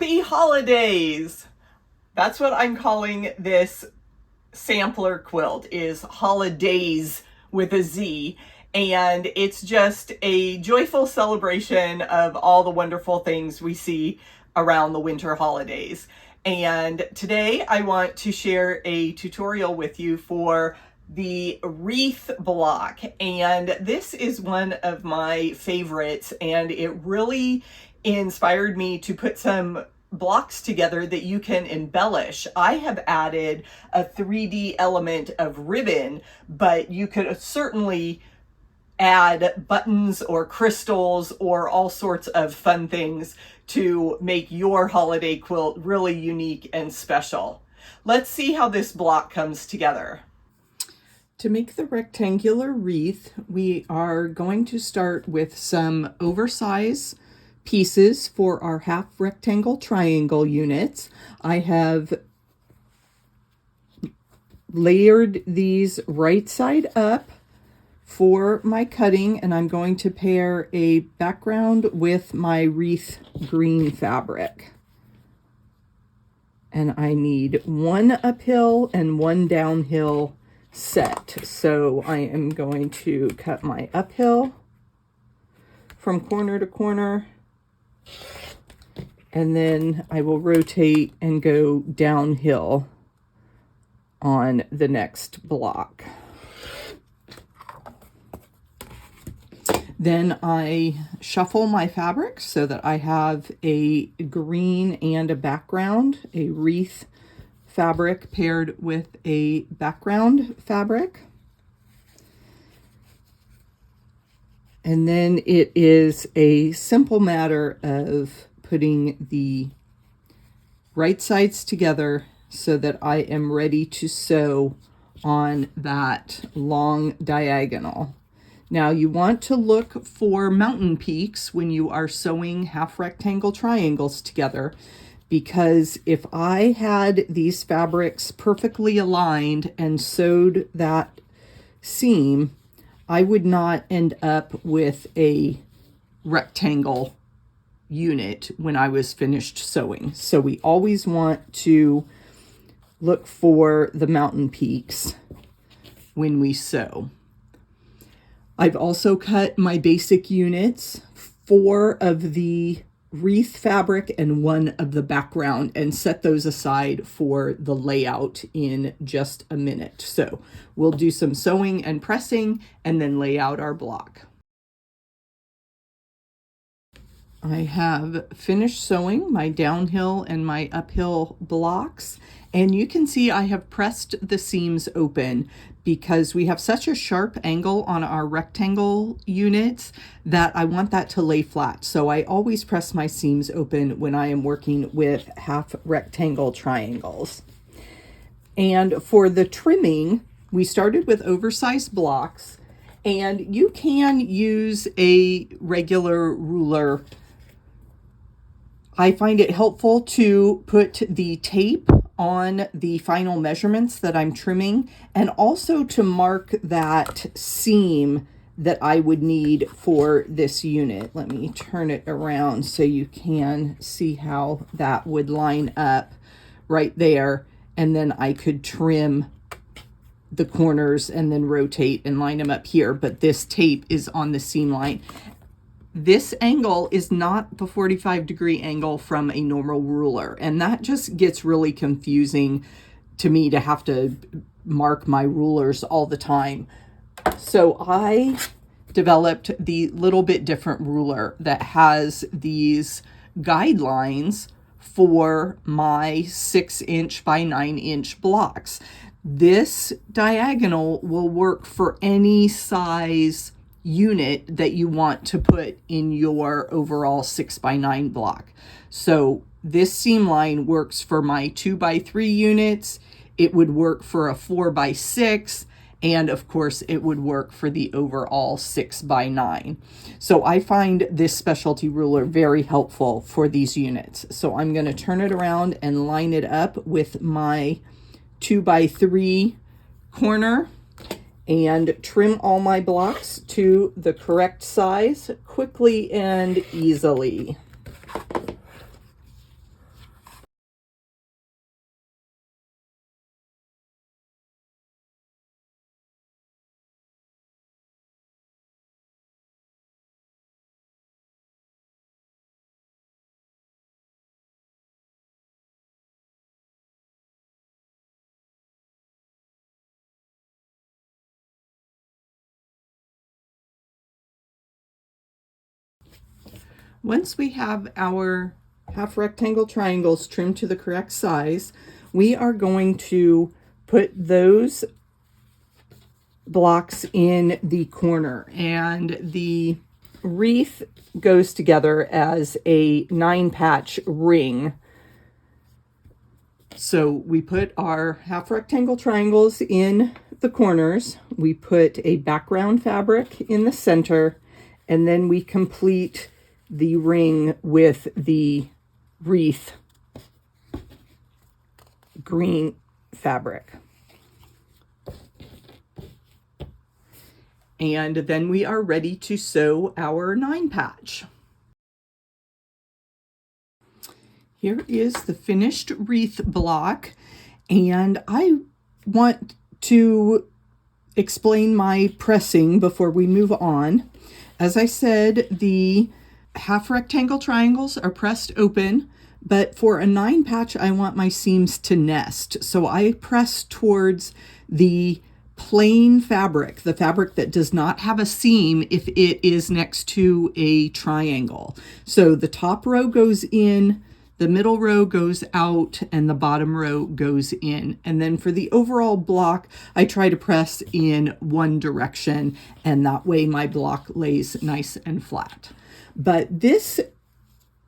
Happy holidays! That's what I'm calling this sampler quilt, is Holidaze with a Z. And it's just a joyful celebration of all the wonderful things we see around the winter holidays. And today I want to share a tutorial with you for the Wreath block. And this is one of my favorites, and it really inspired me to put some blocks together that you can embellish. I have added a 3D element of ribbon, but you could certainly add buttons or crystals or all sorts of fun things to make your holiday quilt really unique and special. Let's see how this block comes together. To make the rectangular wreath, we are going to start with some oversized pieces for our half rectangle triangle units. I have layered these right side up for my cutting, and I'm going to pair a background with my wreath green fabric. And I need one uphill and one downhill set. So I am going to cut my uphill from corner to corner, and then I will rotate and go downhill on the next block. Then I shuffle my fabric so that I have a green and a background, a wreath fabric paired with a background fabric. And then it is a simple matter of putting the right sides together so that I am ready to sew on that long diagonal. Now you want to look for mountain peaks when you are sewing half rectangle triangles together, because if I had these fabrics perfectly aligned and sewed that seam, I would not end up with a rectangle unit when I was finished sewing. So we always want to look for the mountain peaks when we sew. I've also cut my basic units, 4 of the wreath fabric and 1 of the background, and set those aside for the layout in just a minute. So we'll do some sewing and pressing and then lay out our block. I have finished sewing my downhill and my uphill blocks, and you can see I have pressed the seams open because we have such a sharp angle on our rectangle units that I want that to lay flat. So I always press my seams open when I am working with half rectangle triangles. And for the trimming, we started with oversized blocks, and you can use a regular ruler. I find it helpful to put the tape on the final measurements that I'm trimming, and also to mark that seam that I would need for this unit. Let me turn it around so you can see how that would line up right there, and then I could trim the corners and then rotate and line them up here. But this tape is on the seam line. This angle is not the 45-degree angle from a normal ruler, and that just gets really confusing to me to have to mark my rulers all the time. So I developed the little bit different ruler that has these guidelines for my 6-inch by 9-inch blocks. This diagonal will work for any size unit that you want to put in your overall 6x9 block. So this seam line works for my 2x3 units. It would work for a 4x6, and of course it would work for the overall 6x9. So I find this specialty ruler very helpful for these units. So I'm going to turn it around and line it up with my 2x3 corner and trim all my blocks to the correct size quickly and easily. Once we have our half rectangle triangles trimmed to the correct size, we are going to put those blocks in the corner, and the wreath goes together as a 9-patch ring. So we put our half rectangle triangles in the corners, we put a background fabric in the center, and then we complete the ring with the wreath green fabric. And then we are ready to sew our 9-patch. Here is the finished wreath block, and I want to explain my pressing before we move on. As I said, the half rectangle triangles are pressed open, but for a 9-patch, I want my seams to nest. So I press towards the plain fabric, the fabric that does not have a seam if it is next to a triangle. So the top row goes in, the middle row goes out, and the bottom row goes in. And then for the overall block, I try to press in one direction, and that way my block lays nice and flat. But this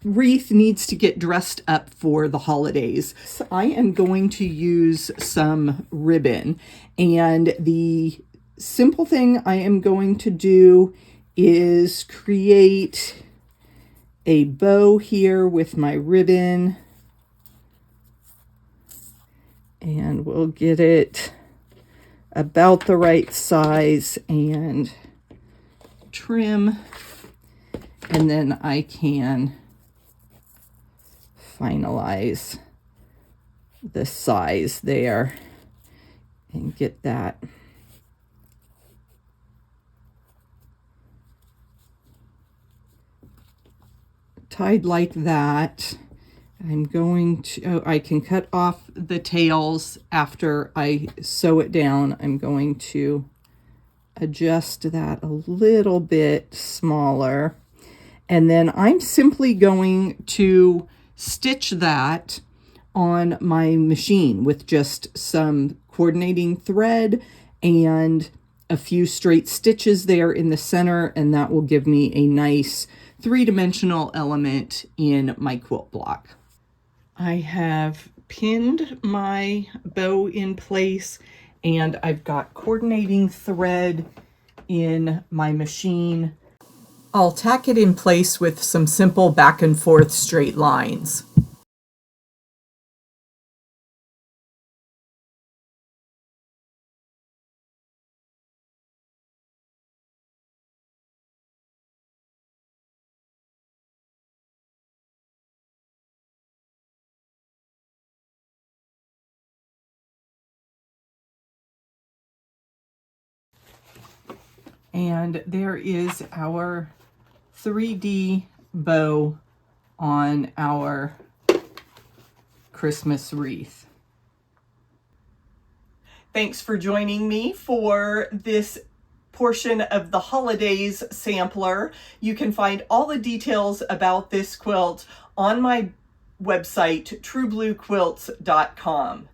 wreath needs to get dressed up for the holidays. So I am going to use some ribbon, and the simple thing I am going to do is create a bow here with my ribbon, and we'll get it about the right size and trim, and then I can finalize the size there and get that tied like that. I'm going to, I can cut off the tails after I sew it down. I'm going to adjust that a little bit smaller. And then I'm simply going to stitch that on my machine with just some coordinating thread and a few straight stitches there in the center, and that will give me a nice 3-dimensional element in my quilt block. I have pinned my bow in place, and I've got coordinating thread in my machine. I'll tack it in place with some simple back and forth straight lines. And there is our 3D bow on our Christmas wreath. Thanks for joining me for this portion of the Holidaze sampler. You can find all the details about this quilt on my website, truebluequilts.com.